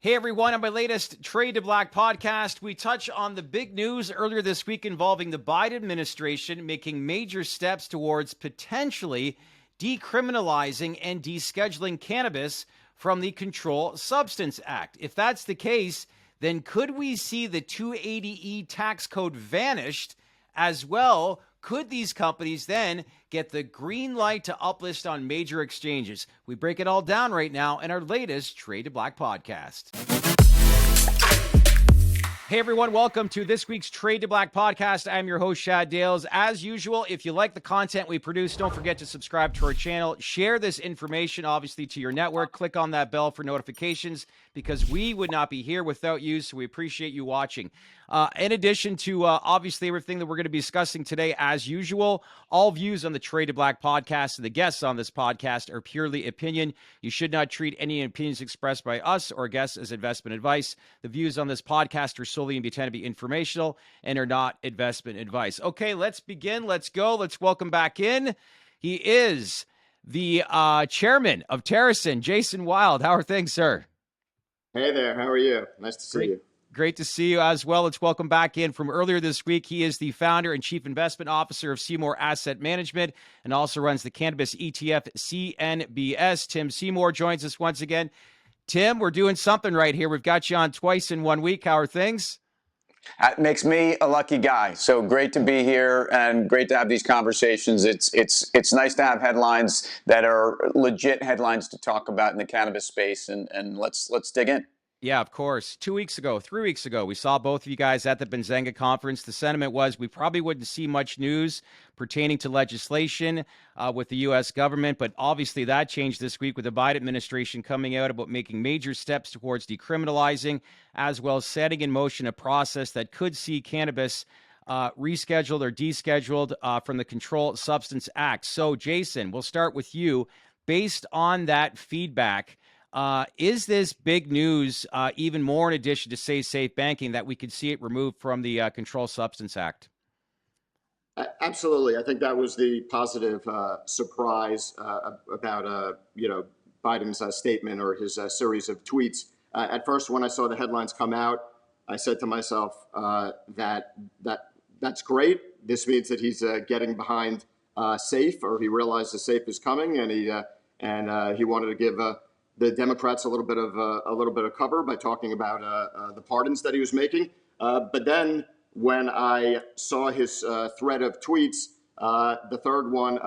Hey everyone, on my latest Trade to Black podcast, we touch on the big news earlier this week involving the Biden administration making major steps towards potentially decriminalizing and descheduling cannabis from the Controlled Substance Act. If that's the case, then could we see the 280E tax code vanished as well? Could these companies then get the green light to uplist on major exchanges? We break it all down right now in our latest Trade to Black podcast. Hey everyone, welcome to this week's Trade to Black podcast. I'm your host, Shad Dales. As usual, if you like the content we produce, don't forget to subscribe to our channel. Share this information, obviously, to your network. Click on that bell for notifications because we would not be here without you, so we appreciate you watching. In addition to, obviously, everything that we're going to be discussing today, as usual, all views on the Trade to Black podcast and the guests on this podcast are purely opinion. You should not treat any opinions expressed by us or guests as investment advice. The views on this podcast are solely intended to be informational and are not investment advice. Okay, let's begin. Let's go. Let's welcome back in. He is the chairman of Terrascend, Jason Wild. How are things, sir? Hey there. How are you? Nice to see you. Great to see you as well. Let's welcome back in from earlier this week. He is the founder and chief investment officer of Seymour Asset Management and also runs the Cannabis ETF CNBS. Tim Seymour joins us once again. Tim, we're doing something right here. We've got you on twice in 1 week. How are things? That makes me a lucky guy. So great to be here and great to have these conversations. It's nice to have headlines that are legit headlines to talk about in the cannabis space, and let's dig in. Yeah, of course. 3 weeks ago, we saw both of you guys at the Benzinga conference. The sentiment was we probably wouldn't see much news pertaining to legislation with the U.S. government, but obviously that changed this week with the Biden administration coming out about making major steps towards decriminalizing, as well as setting in motion a process that could see cannabis rescheduled or descheduled from the Controlled Substance Act. So, Jason, we'll start with you. Based on that feedback, is this big news even more in addition to, say, safe banking, that we could see it removed from the Controlled Substance Act? Absolutely. I think that was the positive surprise about Biden's statement or his series of tweets. At first, when I saw the headlines come out, I said to myself that's great. This means that he's getting behind SAFE, or he realized the SAFE is coming, and he wanted to give the Democrats a little bit of cover by talking about the pardons that he was making. But then when I saw his thread of tweets, the third one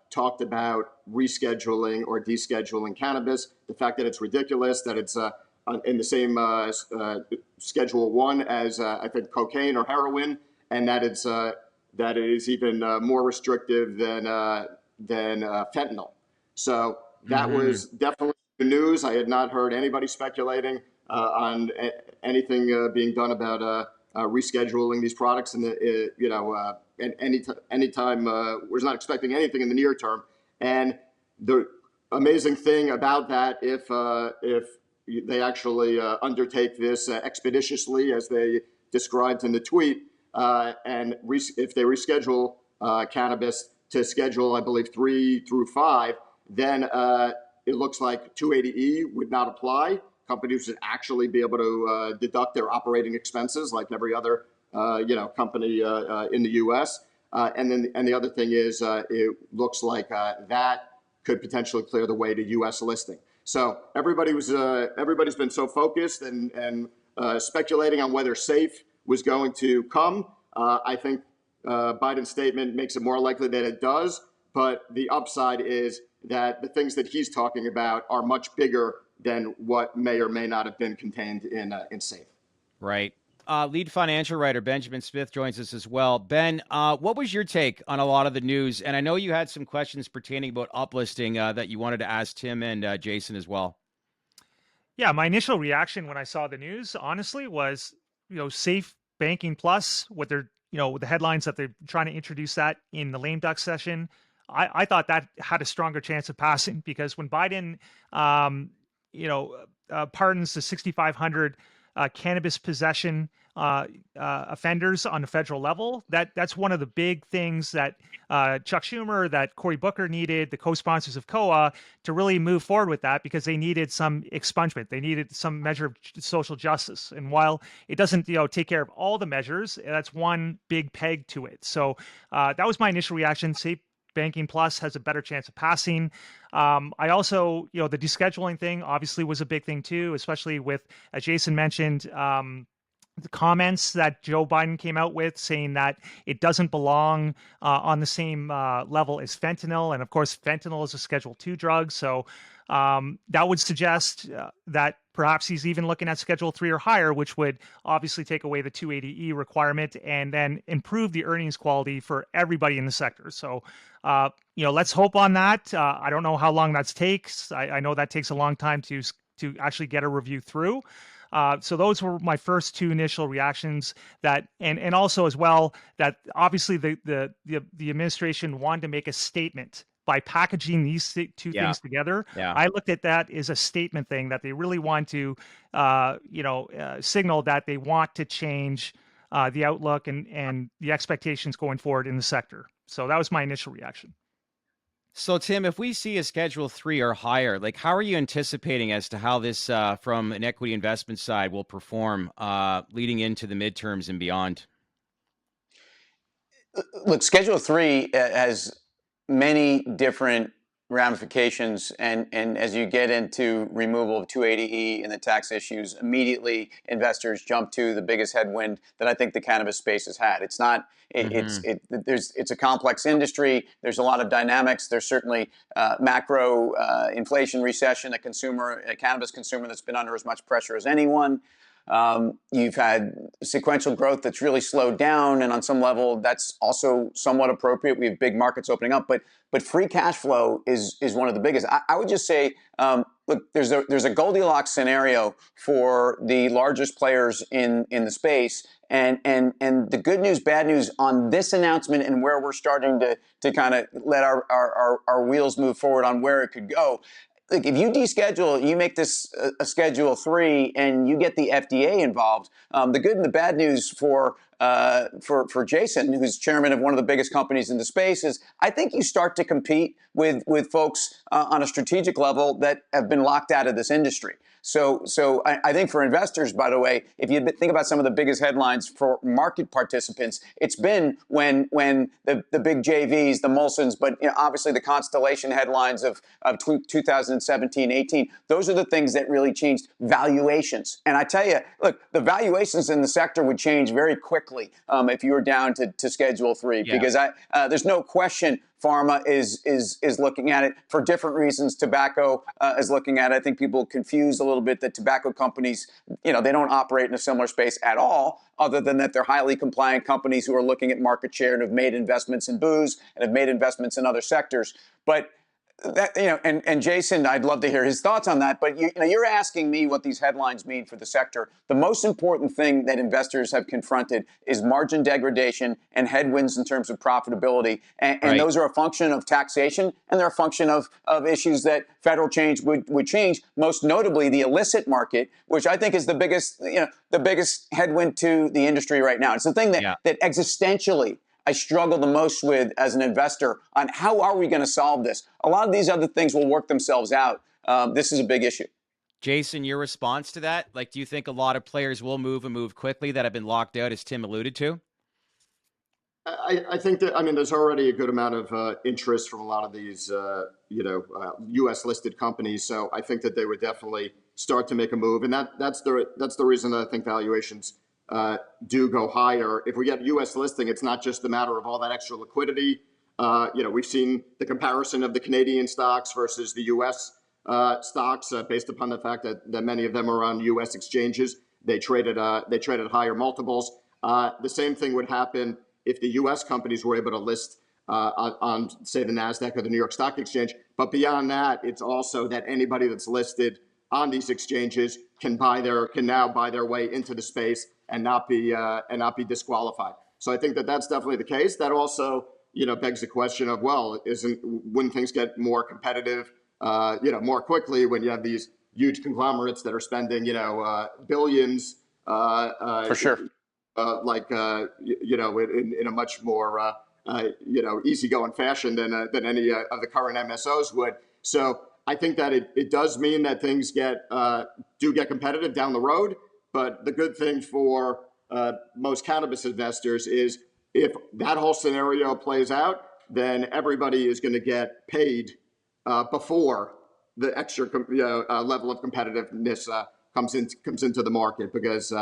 talked about rescheduling or descheduling cannabis, the fact that it's ridiculous, that it's in the same Schedule 1 as I think cocaine or heroin, and that it is even more restrictive than fentanyl. So that was definitely news. I had not heard anybody speculating on anything being done about rescheduling these products, and anytime was not expecting anything in the near term. And the amazing thing about that, if they actually undertake this expeditiously, as they described in the tweet, and if they reschedule cannabis to Schedule, I believe, 3 through 5, then it looks like 280E would not apply. Companies would actually be able to deduct their operating expenses like every other company in the U.S. And the other thing is it looks like that could potentially clear the way to U.S. listing. So everybody's been so focused and speculating on whether SAFE was going to come. I think Biden's statement makes it more likely that it does, but the upside is that the things that he's talking about are much bigger than what may or may not have been contained in SAFE. Right. Lead financial writer Benjamin Smith joins us as well. Ben, what was your take on a lot of the news? And I know you had some questions pertaining about uplisting that you wanted to ask Tim and Jason as well. Yeah, my initial reaction when I saw the news, honestly, was, Safe Banking Plus, what they're, the headlines that they're trying to introduce that in the lame duck session. I thought that had a stronger chance of passing, because when Biden, pardons the 6,500 cannabis possession offenders on the federal level. That's one of the big things that Chuck Schumer, that Cory Booker needed, the co-sponsors of COA, to really move forward with that, because they needed some expungement. They needed some measure of social justice. And while it doesn't, take care of all the measures, that's one big peg to it. So that was my initial reaction. Safe Banking Plus has a better chance of passing. I also, the descheduling thing obviously was a big thing too, especially with, as Jason mentioned, the comments that Joe Biden came out with, saying that it doesn't belong on the same level as fentanyl. And of course, fentanyl is a Schedule II drug. So that would suggest that perhaps he's even looking at Schedule III or higher, which would obviously take away the 280E requirement and then improve the earnings quality for everybody in the sector. So, let's hope on that. I don't know how long that takes. I know that takes a long time to actually get a review through. So those were my first two initial reactions. That and also as well that obviously the administration wanted to make a statement by packaging these two things together. Yeah. I looked at that as a statement thing, that they really want to signal that they want to change the outlook and the expectations going forward in the sector. So that was my initial reaction. So, Tim, if we see a Schedule III or higher, like, how are you anticipating as to how this, from an equity investment side, will perform leading into the midterms and beyond? Look, Schedule 3 has many different ramifications, and as you get into removal of 280E and the tax issues, immediately investors jump to the biggest headwind that I think the cannabis space has had. It's not it's a complex industry. There's a lot of dynamics. There's certainly macro inflation, recession, a cannabis consumer that's been under as much pressure as anyone. You've had sequential growth that's really slowed down, and on some level, that's also somewhat appropriate. We have big markets opening up, but free cash flow is one of the biggest. I would just say, look, there's a Goldilocks scenario for the largest players in the space, and the good news, bad news on this announcement and where we're starting to kind of let our wheels move forward on where it could go. Like, if you deschedule, you make this a Schedule 3, and you get the FDA involved. The good and the bad news for Jason, who's chairman of one of the biggest companies in the space, is I think you start to compete with folks on a strategic level that have been locked out of this industry. So I think for investors, by the way, if you think about some of the biggest headlines for market participants, it's been when the big JVs, the Molsons, but obviously the Constellation headlines of 2017, 18, those are the things that really changed valuations. And I tell you, look, the valuations in the sector would change very quickly if you were down to Schedule 3, because there's no question pharma is looking at it for different reasons. Tobacco is looking at it. I think people confuse a little bit that tobacco companies, they don't operate in a similar space at all, other than that they're highly compliant companies who are looking at market share and have made investments in booze and have made investments in other sectors. But that, and Jason, I'd love to hear his thoughts on that. But you're asking me what these headlines mean for the sector. The most important thing that investors have confronted is margin degradation and headwinds in terms of profitability. And those are a function of taxation, and they're a function of issues that federal change would change, most notably the illicit market, which I think is the biggest headwind to the industry right now. It's the thing that existentially I struggle the most with as an investor on how are we going to solve this. A lot of these other things will work themselves out. This is a big issue. Jason, your response to that? Like, do you think a lot of players will move and move quickly that have been locked out, as Tim alluded to? I think that, there's already a good amount of interest from a lot of these, U.S. listed companies. So I think that they would definitely start to make a move. And that's the reason that I think valuations do go higher. If we get U.S. listing, it's not just a matter of all that extra liquidity. We've seen the comparison of the Canadian stocks versus the U.S. Stocks based upon the fact that many of them are on U.S. exchanges. They traded higher multiples. The same thing would happen if the U.S. companies were able to list on, say, the NASDAQ or the New York Stock Exchange. But beyond that, it's also that anybody that's listed on these exchanges can now buy their way into the space and not be disqualified. So I think that that's definitely the case. That also, begs the question of, well, wouldn't things get more competitive, more quickly when you have these huge conglomerates that are spending, billions For sure. In a much more easygoing fashion than any of the current MSOs would. So I think that it does mean that things do get competitive down the road. But the good thing for most cannabis investors is if that whole scenario plays out, then everybody is going to get paid before the extra level of competitiveness comes into the market, because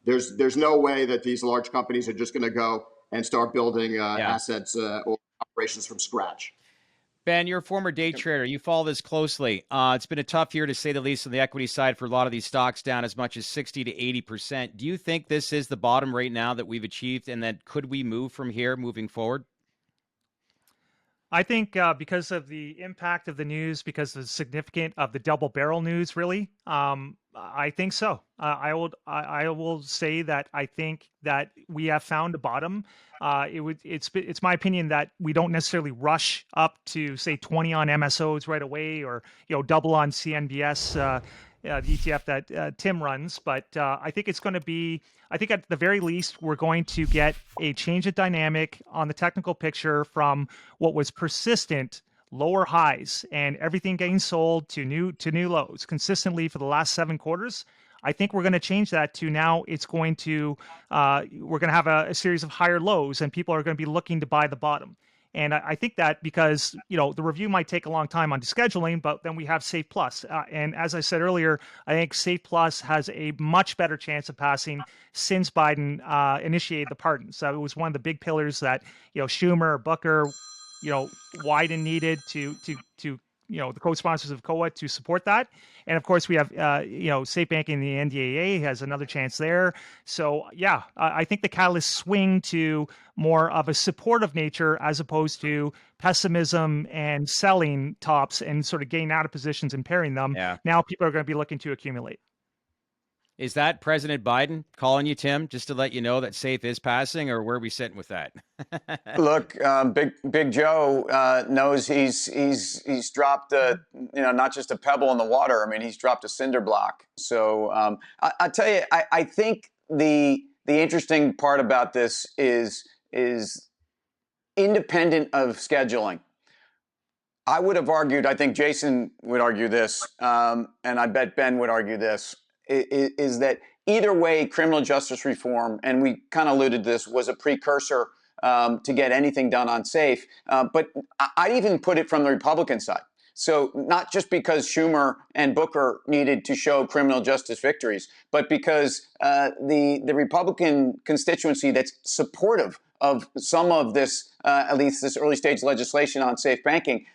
there's no way that these large companies are just going to go and start building assets or operations from scratch. Ben, you're a former day trader. You follow this closely. It's been a tough year, to say the least, on the equity side for a lot of these stocks, down as much as 60 to 80%. Do you think this is the bottom right now that we've achieved, and that could we move from here moving forward? I think because of the impact of the news, because of the significant of the double barrel news, really, I think so. I will say that I think that we have found a bottom. It's my opinion that we don't necessarily rush up to, say, 20 on MSOs right away, or double on CNBS. The ETF that Tim runs, but I think it's going to be, I think at the very least, we're going to get a change of dynamic on the technical picture from what was persistent lower highs and everything getting sold to new lows consistently for the last 7 quarters. I think we're going to change that to now it's going to, we're going to have a series of higher lows, and people are going to be looking to buy the bottom. And I think that because, the review might take a long time on descheduling, but then we have Safe Plus. And as I said earlier, I think Safe Plus has a much better chance of passing since Biden initiated the pardon. So it was one of the big pillars that, Schumer, Booker, Wyden needed to the co-sponsors of COA to support that. And of course we have, safe banking, the NDAA has another chance there. So yeah, I think the catalysts swing to more of a supportive nature as opposed to pessimism and selling tops and sort of getting out of positions and pairing them. Yeah. Now people are going to be looking to accumulate. Is that President Biden calling you, Tim, just to let you know that SAFE is passing, or where are we sitting with that? Look, Big Joe knows he's dropped not just a pebble in the water. I mean, he's dropped a cinder block. So I tell you, I think the interesting part about this is independent of scheduling. I would have argued, I think Jason would argue this, and I bet Ben would argue this, is that either way, criminal justice reform, and we kind of alluded to this, was a precursor to get anything done on SAFE. But I'd even put it from the Republican side. So not just because Schumer and Booker needed to show criminal justice victories, but because the Republican constituency that's supportive of some of this, at least this early stage legislation on safe banking,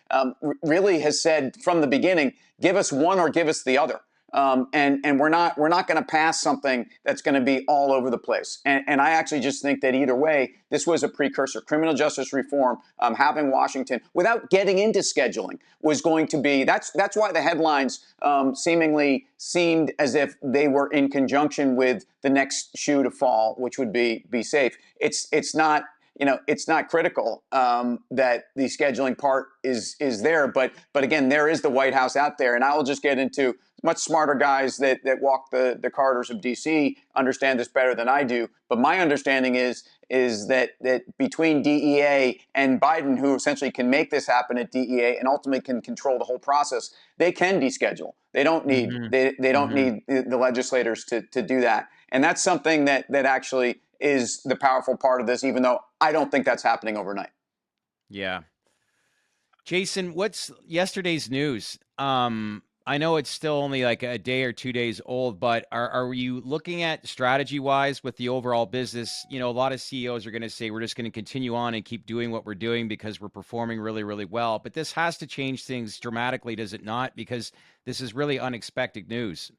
really has said from the beginning, give us one or give us the other. And we're not going to pass something that's going to be all over the place. And I actually just think that either way, this was a precursor. Criminal justice reform, having Washington, without getting into scheduling, was going to be, that's why the headlines seemingly seemed as if they were in conjunction with the next shoe to fall, which would be safe. It's not. It's not critical that the scheduling part is there, but again, there is the White House out there, and I will just get into much smarter guys that walk the corridors of D.C. understand this better than I do. But my understanding is that between DEA and Biden, who essentially can make this happen at DEA and ultimately can control the whole process, they can deschedule. They don't need they don't need the legislators to do that, and that's something that actually is the powerful part of this, even though I don't think that's happening overnight. Yeah. Jason, what's yesterday's news? I know it's still only like a day or 2 days old, but are you looking at strategy-wise with the overall business? A lot of CEOs are going to say we're just going to continue on and keep doing what we're doing because we're performing really, really well. But this has to change things dramatically, does it not? Because this is really unexpected news.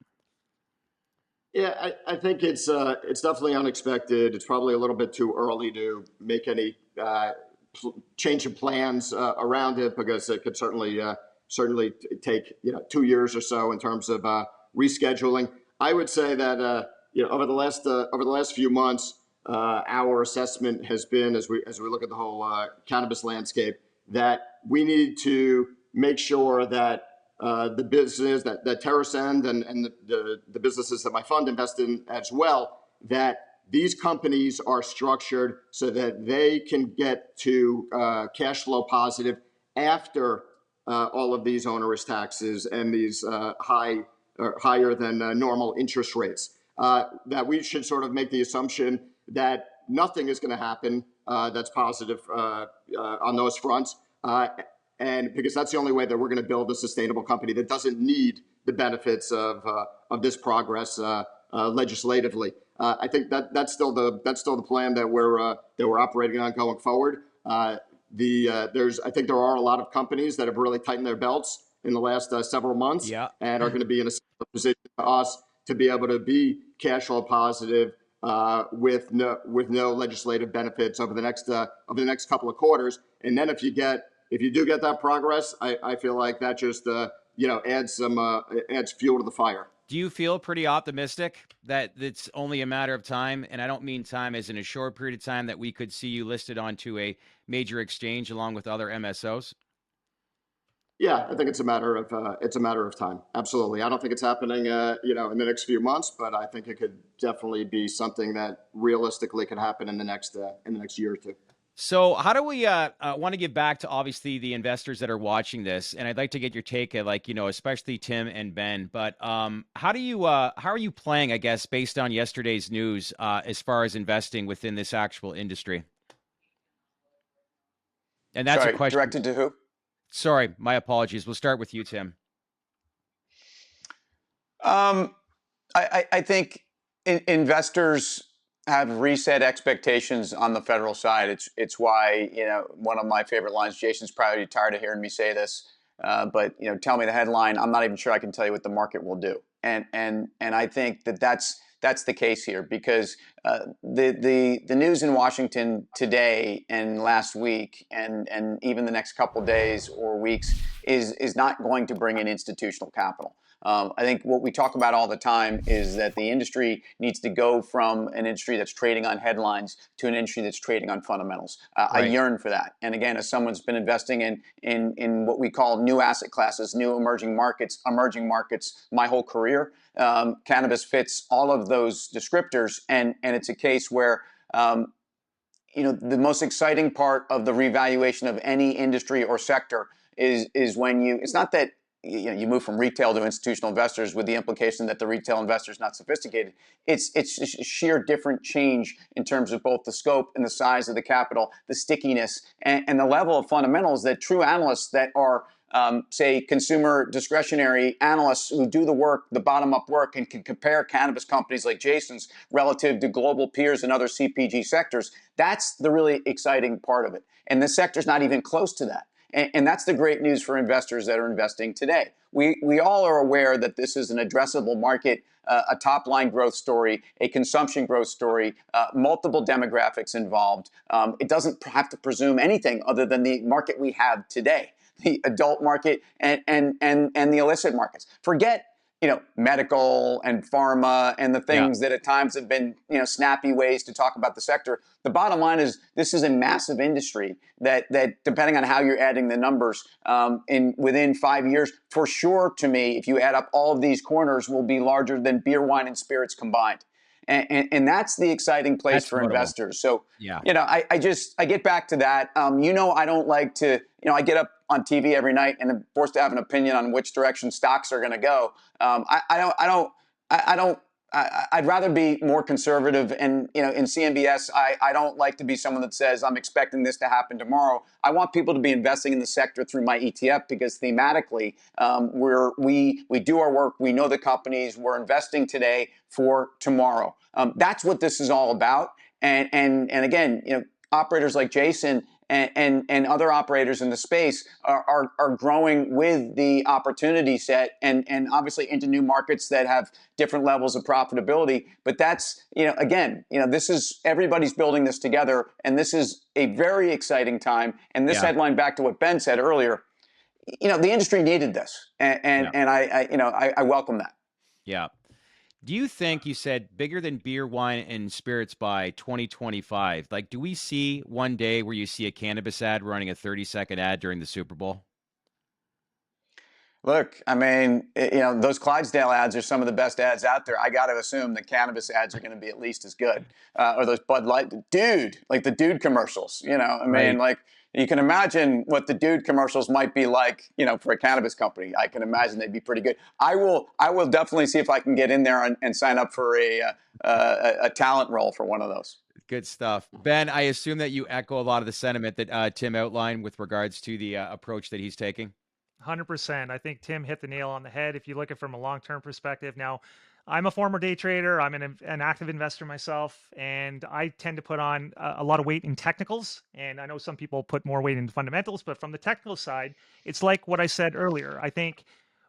Yeah, I think it's definitely unexpected. It's probably a little bit too early to make any change of plans around it, because it could certainly take 2 years or so in terms of rescheduling. I would say that over the last few months, our assessment has been, as we look at the whole cannabis landscape, that we need to make sure that the business that Terrascend and the businesses that my fund invests in as well, that these companies are structured so that they can get to cash flow positive after all of these onerous taxes and these higher than normal interest rates. That we should sort of make the assumption that nothing is going to happen that's positive on those fronts. And because that's the only way that we're going to build a sustainable company that doesn't need the benefits of this progress legislatively. I think that's still the plan that we're operating on going forward. I think there are a lot of companies that have really tightened their belts in the last several months, and are going to be in a similar position to us to be able to be cash flow positive with no legislative benefits over the next couple of quarters. And then if you do get that progress, I feel like that just adds fuel to the fire. Do you feel pretty optimistic that it's only a matter of time? And I don't mean time as in a short period of time, that we could see you listed onto a major exchange along with other MSOs? Yeah, I think it's a matter of time. Absolutely. I don't think it's happening, in the next few months, but I think it could definitely be something that realistically could happen in the next year or two. So how do we want to get back to obviously the investors that are watching this, and I'd like to get your take at especially Tim and Ben. But how are you playing, I guess, based on yesterday's news as far as investing within this actual industry? And that's a question directed to who? Sorry, my apologies. We'll start with you, Tim. I think investors have reset expectations on the federal side. It's why, one of my favorite lines, Jason's probably tired of hearing me say this, but tell me the headline. I'm not even sure I can tell you what the market will do. And I think that's the case here, because the news in Washington today and last week and even the next couple days or weeks is not going to bring in institutional capital. I think what we talk about all the time is that the industry needs to go from an industry that's trading on headlines to an industry that's trading on fundamentals. Right. I yearn for that. And again, as someone's been investing in what we call new asset classes, new emerging markets my whole career, cannabis fits all of those descriptors. And it's a case where the most exciting part of the revaluation of any industry or sector is when it's not that you move from retail to institutional investors with the implication that the retail investor is not sophisticated. It's just a sheer different change in terms of both the scope and the size of the capital, the stickiness, and the level of fundamentals that true analysts that are, say, consumer discretionary analysts who do the work, the bottom-up work, and can compare cannabis companies like Jason's relative to global peers and other CPG sectors. That's the really exciting part of it. And this sector's not even close to that. And that's the great news for investors that are investing today. We all are aware that this is an addressable market, a top-line growth story, a consumption growth story, multiple demographics involved. It doesn't have to presume anything other than the market we have today, the adult market and the illicit markets. Forget medical and pharma and the things that at times have been, snappy ways to talk about the sector. The bottom line is this is a massive industry that depending on how you're adding the numbers, within 5 years, for sure, to me, if you add up all of these corners, will be larger than beer, wine, and spirits combined. And that's the exciting place for investors. So, I get back to that. I don't like to, I get up on TV every night and I'm forced to have an opinion on which direction stocks are going to go. I'd rather be more conservative. And, in CMBS, I don't like to be someone that says I'm expecting this to happen tomorrow. I want people to be investing in the sector through my ETF because thematically, we do our work. We know the companies. We're investing today for tomorrow. That's what this is all about. And again, operators like Jason and other operators in the space are growing with the opportunity set and obviously into new markets that have different levels of profitability. But that's, this is, everybody's building this together, and this is a very exciting time. And this headline, back to what Ben said earlier, the industry needed this, and I welcome that. Yeah. Do you think, you said bigger than beer, wine, and spirits by 2025? Like, do we see one day where you see a cannabis ad running a 30-second ad during the Super Bowl? Look, I mean, those Clydesdale ads are some of the best ads out there. I got to assume the cannabis ads are going to be at least as good. Or those Bud Light, dude, like the dude commercials, I mean, like you can imagine what the dude commercials might be like, for a cannabis company. I can imagine they'd be pretty good. I will definitely see if I can get in there and sign up for a talent role for one of those. Good stuff. Ben, I assume that you echo a lot of the sentiment that Tim outlined with regards to the approach that he's taking. 100%. I think Tim hit the nail on the head. If you look at it from a long-term perspective, now I'm a former day trader. I'm an active investor myself, and I tend to put on a lot of weight in technicals. And I know some people put more weight into fundamentals, but from the technical side, it's like what I said earlier. I think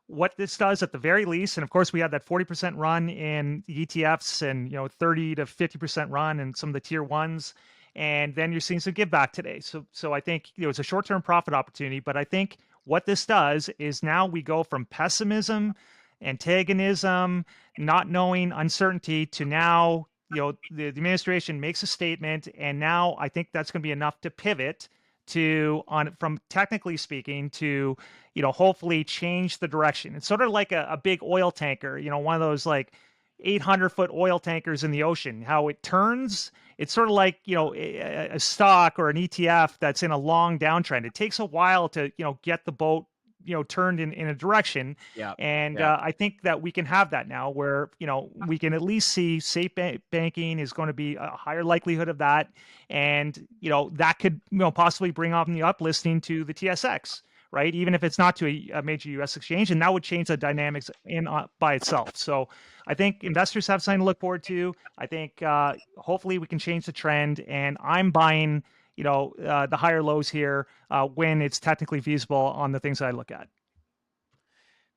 what this does at the very least, and of course we had that 40% run in the ETFs and 30 to 50% run in some of the tier ones. And then you're seeing some give back today. So I think it's a short-term profit opportunity, but I think what this does is now we go from pessimism, antagonism, not knowing, uncertainty to now, the administration makes a statement, and now I think that's going to be enough to pivot from technically speaking to, hopefully change the direction. It's sort of like a big oil tanker, one of those like 800-foot oil tankers in the ocean, how it turns. It's sort of like, a stock or an ETF that's in a long downtrend. It takes a while to, get the boat, turned in a direction. Yeah. And I think that we can have that now where, we can at least see safe banking is going to be a higher likelihood of that. And, that could, possibly bring on the uplisting to the TSX. Right, even if it's not to a major U.S. exchange, and that would change the dynamics by itself. So, I think investors have something to look forward to. I think hopefully we can change the trend, and I'm buying, the higher lows here when it's technically feasible on the things that I look at.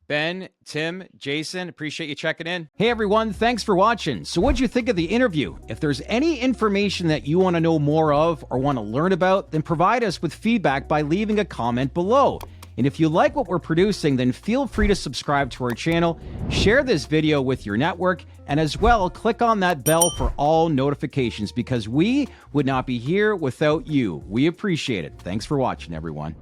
Ben, Tim, Jason, appreciate you checking in. Hey everyone, thanks for watching. So what'd you think of the interview? If there's any information that you want to know more of or want to learn about, then provide us with feedback by leaving a comment below. And if you like what we're producing, then feel free to subscribe to our channel, share this video with your network, and as well, click on that bell for all notifications because we would not be here without you. We appreciate it. Thanks for watching, everyone.